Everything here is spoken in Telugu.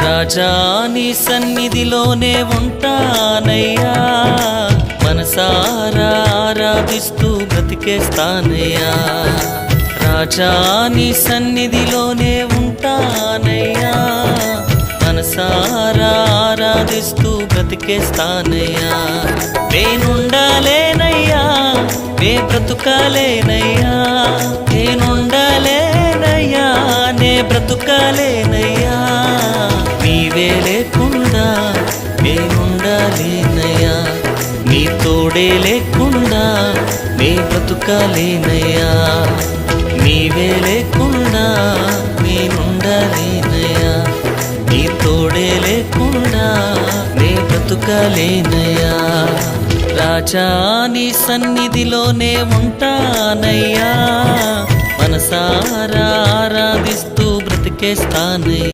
రాజా నీ సన్నిధిలోనే ఉంటానయ్యా, మనసారా ఆరాధిస్తూ బ్రతికేస్తానయ్యా. రాజా నీ సన్నిధిలోనే ఉంటానయ్యా, మనసారా ఆరాధిస్తూ బ్రతికేస్తానయ్యా. నేనుండాలేనయ్యా, నే బ్రతుకాలేనయ్యా, నేనుండాలేనయ్యా, నే బ్రతుకాలేనయ్యా. నీవే లేకుండా నేనుండాలేనయ్యా, నీ తోడే లేకుండా నే బ్రతుకాలేనయ్యా. నీవే లేకుండా నేనుండాలేనయ్యా, నీ తోడే లేకుండా నే బ్రతుకాలేనయ్యా. రాజా నీ సన్నిధిలోనే ఉంటానయ్యా, మనసారా ఆరాధిస్తూ బ్రతికేస్తానయ్యా.